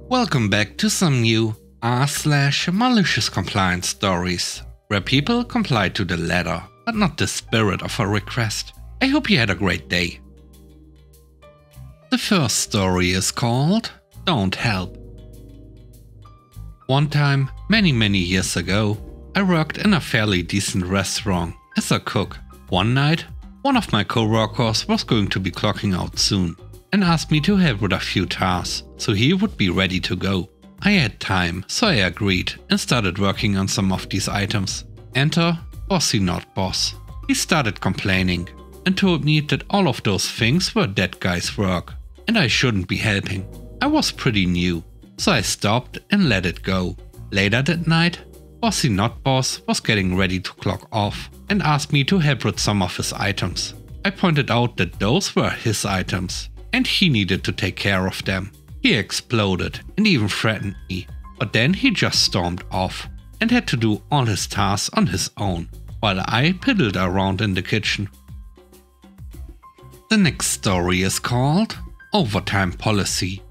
Welcome back to some new r/malicious compliance stories, where people comply to the letter, but not the spirit of a request. I hope you had a great day. The first story is called Don't Help. One time, many years ago, I worked in a fairly decent restaurant as a cook. One night, one of my co-workers was going to be clocking out soon and asked me to help with a few tasks so he would be ready to go. I had time, so I agreed and started working on some of these items. Enter Bossy Not Boss. He started complaining and told me that all of those things were that guy's work and I shouldn't be helping. I was pretty new, so I stopped and let it go. Later that night, Bossy Not Boss was getting ready to clock off and asked me to help with some of his items. I pointed out that those were his items and he needed to take care of them. He exploded and even threatened me, but then he just stormed off and had to do all his tasks on his own, while I piddled around in the kitchen. The next story is called Overtime Policy.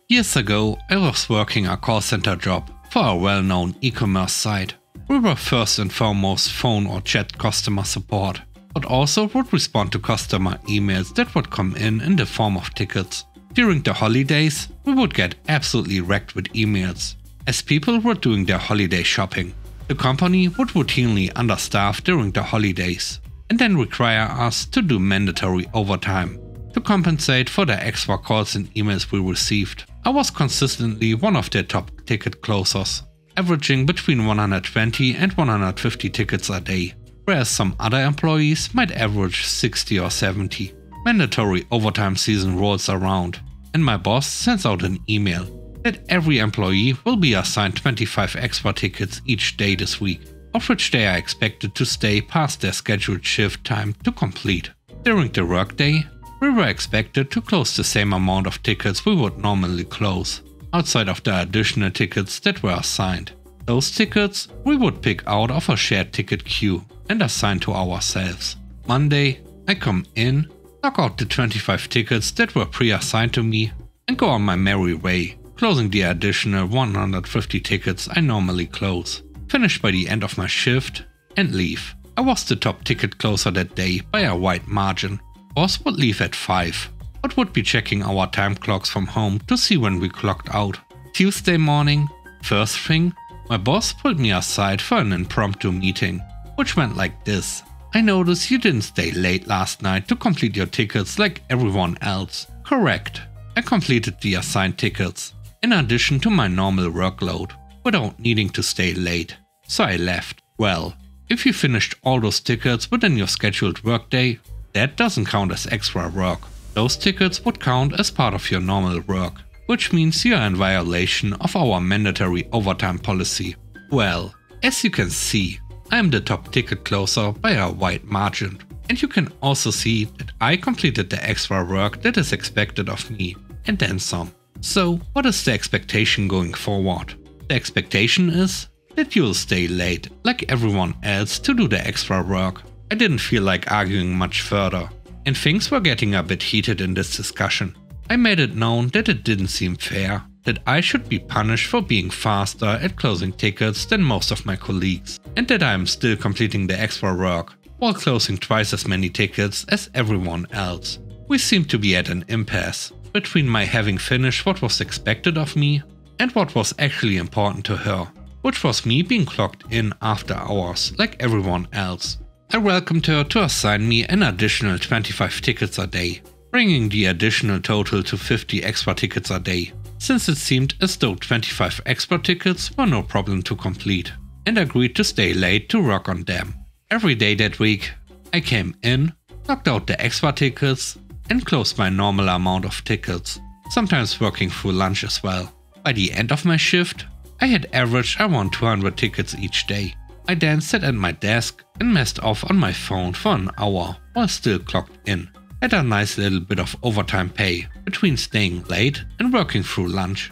Years ago, I was working a call center job for a well-known e-commerce site. We were first and foremost phone or chat customer support, but also would respond to customer emails that would come in the form of tickets. During the holidays, we would get absolutely wrecked with emails, as people were doing their holiday shopping. The company would routinely understaff during the holidays, and then require us to do mandatory overtime to compensate for the extra calls and emails we received. I was consistently one of their top ticket closers, averaging between 120 and 150 tickets a day, whereas some other employees might average 60 or 70. Mandatory overtime season rolls around, and my boss sends out an email that every employee will be assigned 25 extra tickets each day this week, of which they are expected to stay past their scheduled shift time to complete. During the workday, we were expected to close the same amount of tickets we would normally close, outside of the additional tickets that were assigned. Those tickets we would pick out of a shared ticket queue and assign to ourselves. Monday, I come in, knock out the 25 tickets that were pre-assigned to me, and go on my merry way, closing the additional 150 tickets I normally close. Finish by the end of my shift and leave. I was the top ticket closer that day by a wide margin. Boss would leave at 5, but would be checking our time clocks from home to see when we clocked out. Tuesday morning, first thing, my boss pulled me aside for an impromptu meeting, which went like this. I noticed you didn't stay late last night to complete your tickets like everyone else. Correct. I completed the assigned tickets, in addition to my normal workload, without needing to stay late, so I left. Well, if you finished all those tickets within your scheduled workday, that doesn't count as extra work. Those tickets would count as part of your normal work, which means you are in violation of our mandatory overtime policy. Well, as you can see, I am the top ticket closer by a wide margin, and you can also see that I completed the extra work that is expected of me, and then some. So, what is the expectation going forward? The expectation is that you'll stay late, like everyone else, to do the extra work. I didn't feel like arguing much further, and things were getting a bit heated in this discussion. I made it known that it didn't seem fair, that I should be punished for being faster at closing tickets than most of my colleagues, and that I am still completing the extra work, while closing twice as many tickets as everyone else. We seemed to be at an impasse between my having finished what was expected of me and what was actually important to her, which was me being clocked in after hours like everyone else. I welcomed her to assign me an additional 25 tickets a day, bringing the additional total to 50 extra tickets a day, since it seemed as though 25 extra tickets were no problem to complete, and agreed to stay late to work on them. Every day that week, I came in, knocked out the extra tickets, and closed my normal amount of tickets, sometimes working through lunch as well. By the end of my shift, I had averaged around 200 tickets each day. I then sat at my desk and messed off on my phone for an hour while still clocked in. Had a nice little bit of overtime pay between staying late and working through lunch.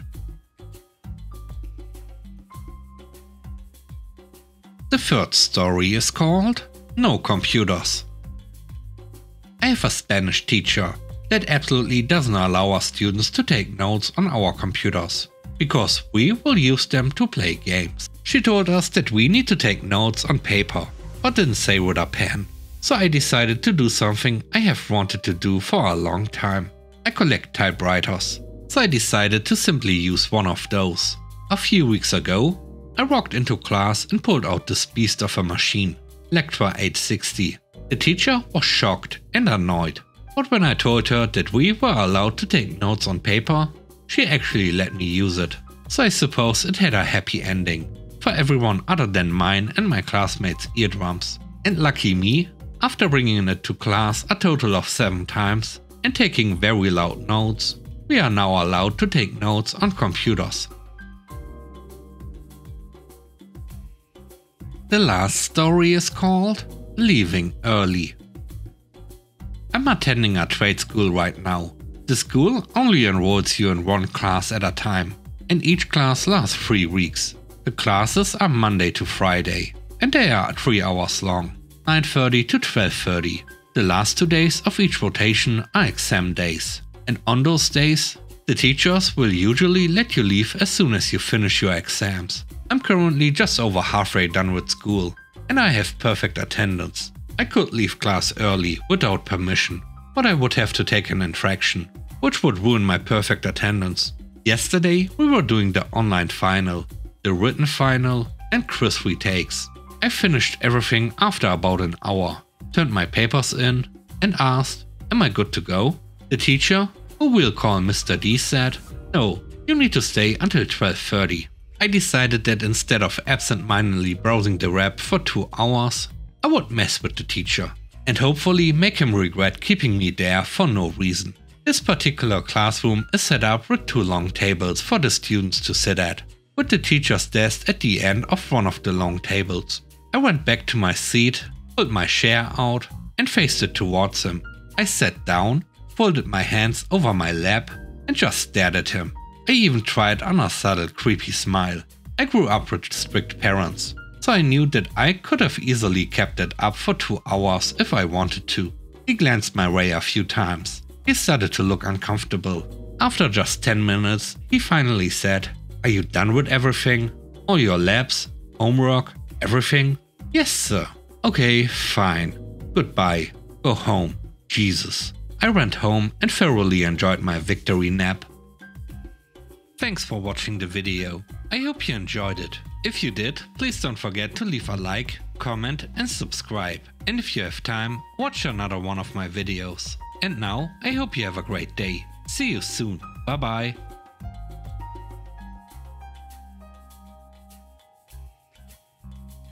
The third story is called No Computers. I have a Spanish teacher that absolutely doesn't allow us students to take notes on our computers, because we will use them to play games. She told us that we need to take notes on paper, but didn't say with a pen. So I decided to do something I have wanted to do for a long time. I collect typewriters, so I decided to simply use one of those. A few weeks ago, I walked into class and pulled out this beast of a machine, Lecture 860. The teacher was shocked and annoyed, but when I told her that we were allowed to take notes on paper, she actually let me use it. So I suppose it had a happy ending, for everyone other than mine and my classmates' eardrums. And lucky me, after bringing it to class a total of 7 times and taking very loud notes, we are now allowed to take notes on computers. The last story is called Leaving Early. I'm attending a trade school right now. The school only enrolls you in one class at a time, and each class lasts 3 weeks. The classes are Monday to Friday, and they are 3 hours long, 9:30 to 12:30. The last 2 days of each rotation are exam days, and on those days, the teachers will usually let you leave as soon as you finish your exams. I'm currently just over halfway done with school, and I have perfect attendance. I could leave class early without permission, but I would have to take an infraction, which would ruin my perfect attendance. Yesterday we were doing the online final, the written final, and quiz retakes. I finished everything after about an hour, turned my papers in, and asked, "Am I good to go?" The teacher, who we'll call Mr. D, said, "No, you need to stay until 12:30. I decided that instead of absent-mindedly browsing the web for 2 hours, I would mess with the teacher, and hopefully make him regret keeping me there for no reason. This particular classroom is set up with 2 long tables for the students to sit at, with the teacher's desk at the end of one of the long tables. I went back to my seat, pulled my chair out, and faced it towards him. I sat down, folded my hands over my lap, and just stared at him. I even tried on a subtle creepy smile. I grew up with strict parents, so I knew that I could have easily kept it up for 2 hours if I wanted to. He glanced my way a few times. He started to look uncomfortable. After just 10 minutes, he finally said, "Are you done with everything? All your labs, homework, everything?" "Yes, sir." "Okay, fine. Goodbye. Go home." Jesus. I went home and thoroughly enjoyed my victory nap. Thanks for watching the video. I hope you enjoyed it. If you did, please don't forget to leave a like, comment and subscribe. And if you have time, watch another one of my videos. And now, I hope you have a great day. See you soon. Bye bye.